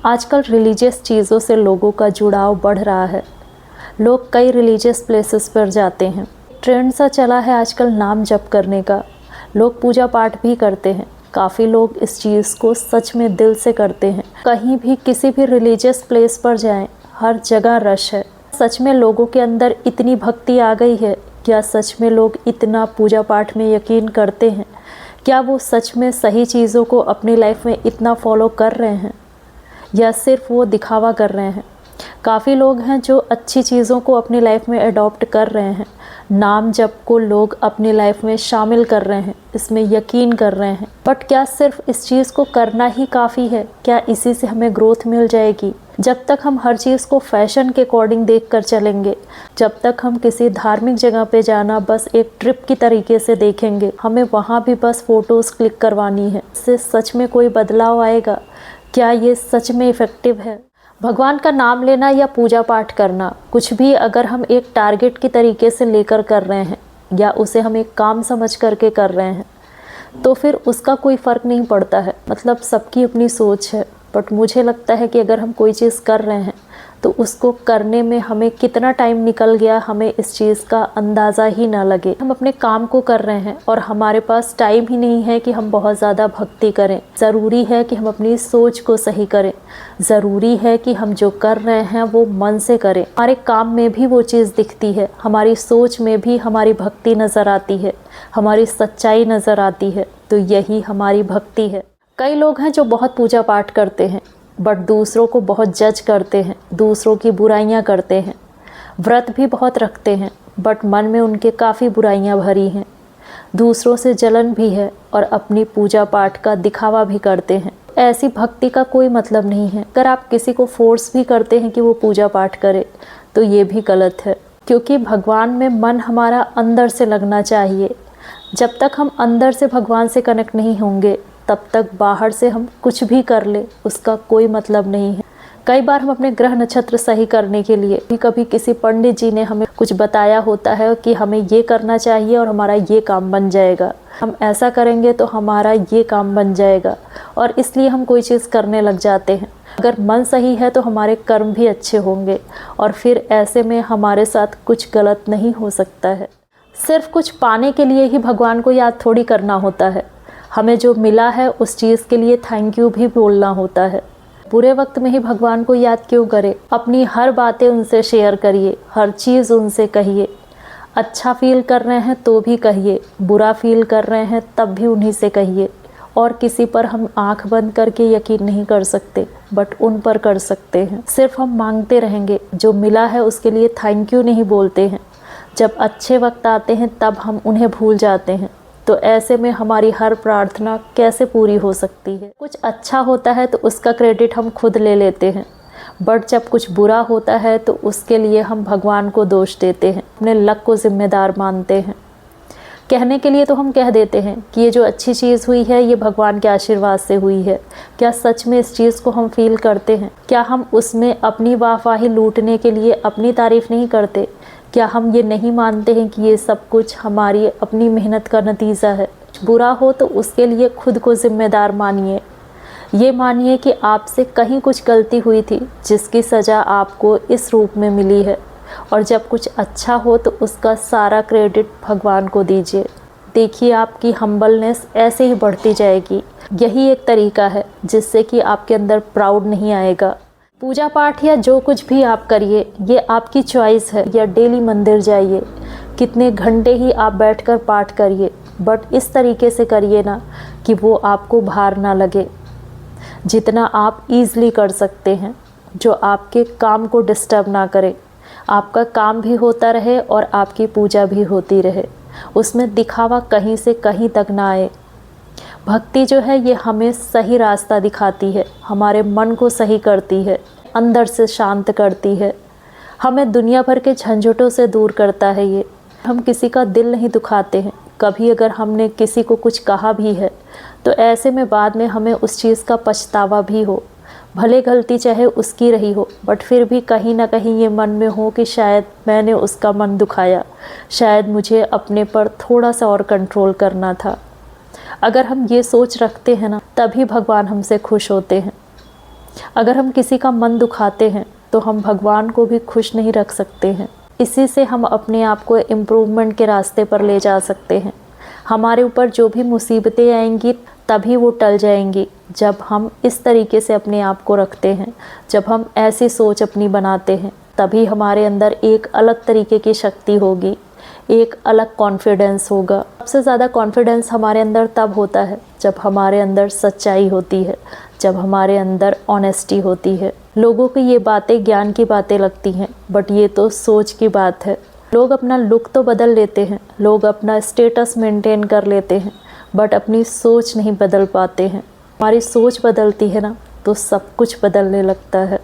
आजकल रिलीजियस चीज़ों से लोगों का जुड़ाव बढ़ रहा है। लोग कई रिलीजियस प्लेसेस पर जाते हैं। ट्रेंड सा चला है आजकल नाम जप करने का। लोग पूजा पाठ भी करते हैं। काफ़ी लोग इस चीज़ को सच में दिल से करते हैं। कहीं भी किसी भी रिलीजियस प्लेस पर जाएं, हर जगह रश है। सच में लोगों के अंदर इतनी भक्ति आ गई है। क्या सच में लोग इतना पूजा पाठ में यकीन करते हैं? क्या वो सच में सही चीज़ों को अपनी लाइफ में इतना फॉलो कर रहे हैं या सिर्फ वो दिखावा कर रहे हैं? काफ़ी लोग हैं जो अच्छी चीज़ों को अपनी लाइफ में अडॉप्ट कर रहे हैं। नाम जप को लोग अपनी लाइफ में शामिल कर रहे हैं, इसमें यकीन कर रहे हैं। बट क्या सिर्फ इस चीज़ को करना ही काफ़ी है? क्या इसी से हमें ग्रोथ मिल जाएगी? जब तक हम हर चीज़ को फैशन के अकॉर्डिंग देख कर चलेंगे, जब तक हम किसी धार्मिक जगह पे जाना बस एक ट्रिप की तरीके से देखेंगे, हमें वहाँ भी बस फ़ोटोज़ क्लिक करवानी है, इससे सच में कोई बदलाव आएगा? क्या ये सच में इफ़ेक्टिव है? भगवान का नाम लेना या पूजा पाठ करना, कुछ भी अगर हम एक टारगेट की तरीके से लेकर कर रहे हैं या उसे हम एक काम समझ करके कर रहे हैं, तो फिर उसका कोई फ़र्क नहीं पड़ता है। मतलब सबकी अपनी सोच है। बट मुझे लगता है कि अगर हम कोई चीज़ कर रहे हैं तो उसको करने में हमें कितना टाइम निकल गया, हमें इस चीज़ का अंदाज़ा ही ना लगे। हम अपने काम को कर रहे हैं और हमारे पास टाइम ही नहीं है कि हम बहुत ज़्यादा भक्ति करें। ज़रूरी है कि हम अपनी सोच को सही करें। ज़रूरी है कि हम जो कर रहे हैं वो मन से करें। हमारे काम में भी वो चीज़ दिखती है, हमारी सोच में भी हमारी भक्ति नज़र आती है, हमारी सच्चाई नज़र आती है। तो यही हमारी भक्ति है। कई लोग हैं जो बहुत पूजा पाठ करते हैं बट दूसरों को बहुत जज करते हैं, दूसरों की बुराइयां करते हैं। व्रत भी बहुत रखते हैं बट मन में उनके काफ़ी बुराइयां भरी हैं। दूसरों से जलन भी है और अपनी पूजा पाठ का दिखावा भी करते हैं। ऐसी भक्ति का कोई मतलब नहीं है। अगर आप किसी को फोर्स भी करते हैं कि वो पूजा पाठ करे तो ये भी गलत है, क्योंकि भगवान में मन हमारा अंदर से लगना चाहिए। जब तक हम अंदर से भगवान से कनेक्ट नहीं होंगे तब तक बाहर से हम कुछ भी कर ले उसका कोई मतलब नहीं है। कई बार हम अपने ग्रह नक्षत्र सही करने के लिए भी कभी किसी पंडित जी ने हमें कुछ बताया होता है कि हमें ये करना चाहिए और हमारा ये काम बन जाएगा, हम ऐसा करेंगे तो हमारा ये काम बन जाएगा, और इसलिए हम कोई चीज़ करने लग जाते हैं। अगर मन सही है तो हमारे कर्म भी अच्छे होंगे और फिर ऐसे में हमारे साथ कुछ गलत नहीं हो सकता है। सिर्फ कुछ पाने के लिए ही भगवान को याद थोड़ी करना होता है। हमें जो मिला है उस चीज़ के लिए थैंक यू भी बोलना होता है। बुरे वक्त में ही भगवान को याद क्यों करें? अपनी हर बातें उनसे शेयर करिए, हर चीज़ उनसे कहिए। अच्छा फील कर रहे हैं तो भी कहिए, बुरा फील कर रहे हैं तब भी उन्हीं से कहिए। और किसी पर हम आंख बंद करके यकीन नहीं कर सकते बट उन पर कर सकते हैं। सिर्फ हम मांगते रहेंगे, जो मिला है उसके लिए थैंक यू नहीं बोलते हैं। जब अच्छे वक्त आते हैं तब हम उन्हें भूल जाते हैं। तो ऐसे में हमारी हर प्रार्थना कैसे पूरी हो सकती है? कुछ अच्छा होता है तो उसका क्रेडिट हम खुद ले लेते हैं, बट जब कुछ बुरा होता है तो उसके लिए हम भगवान को दोष देते हैं, अपने लक को जिम्मेदार मानते हैं। कहने के लिए तो हम कह देते हैं कि ये जो अच्छी चीज़ हुई है ये भगवान के आशीर्वाद से हुई है। क्या सच में इस चीज़ को हम फील करते हैं? क्या हम उसमें अपनी वाहवाही लूटने के लिए अपनी तारीफ़ नहीं करते? क्या हम ये नहीं मानते हैं कि ये सब कुछ हमारी अपनी मेहनत का नतीजा है? बुरा हो तो उसके लिए खुद को ज़िम्मेदार मानिए। ये मानिए कि आपसे कहीं कुछ गलती हुई थी जिसकी सज़ा आपको इस रूप में मिली है, और जब कुछ अच्छा हो तो उसका सारा क्रेडिट भगवान को दीजिए। देखिए आपकी हम्बलनेस ऐसे ही बढ़ती जाएगी। यही एक तरीका है जिससे कि आपके अंदर प्राउड नहीं आएगा। पूजा पाठ या जो कुछ भी आप करिए ये आपकी चॉइस है, या डेली मंदिर जाइए, कितने घंटे ही आप बैठकर पाठ करिए, बट इस तरीके से करिए ना कि वो आपको भार ना लगे। जितना आप ईज़िली कर सकते हैं, जो आपके काम को डिस्टर्ब ना करे, आपका काम भी होता रहे और आपकी पूजा भी होती रहे, उसमें दिखावा कहीं से कहीं तक ना आए। भक्ति जो है ये हमें सही रास्ता दिखाती है, हमारे मन को सही करती है, अंदर से शांत करती है, हमें दुनिया भर के झंझटों से दूर करता है। ये हम किसी का दिल नहीं दुखाते हैं। कभी अगर हमने किसी को कुछ कहा भी है तो ऐसे में बाद में हमें उस चीज़ का पछतावा भी हो, भले गलती चाहे उसकी रही हो, बट फिर भी कहीं ना कहीं ये मन में हो कि शायद मैंने उसका मन दुखाया, शायद मुझे अपने पर थोड़ा सा और कंट्रोल करना था। अगर हम ये सोच रखते हैं ना, तभी भगवान हमसे खुश होते हैं। अगर हम किसी का मन दुखाते हैं तो हम भगवान को भी खुश नहीं रख सकते हैं। इसी से हम अपने आप को इम्प्रूवमेंट के रास्ते पर ले जा सकते हैं। हमारे ऊपर जो भी मुसीबतें आएंगी तभी वो टल जाएंगी जब हम इस तरीके से अपने आप को रखते हैं, जब हम ऐसी सोच अपनी बनाते हैं, तभी हमारे अंदर एक अलग तरीके की शक्ति होगी, एक अलग कॉन्फिडेंस होगा। सबसे ज़्यादा कॉन्फिडेंस हमारे अंदर तब होता है जब हमारे अंदर सच्चाई होती है, जब हमारे अंदर ऑनेस्टी होती है। लोगों की ये बातें ज्ञान की बातें लगती हैं, बट ये तो सोच की बात है। लोग अपना लुक तो बदल लेते हैं, लोग अपना स्टेटस मेंटेन कर लेते हैं, बट अपनी सोच नहीं बदल पाते हैं। हमारी सोच बदलती है ना तो सब कुछ बदलने लगता है।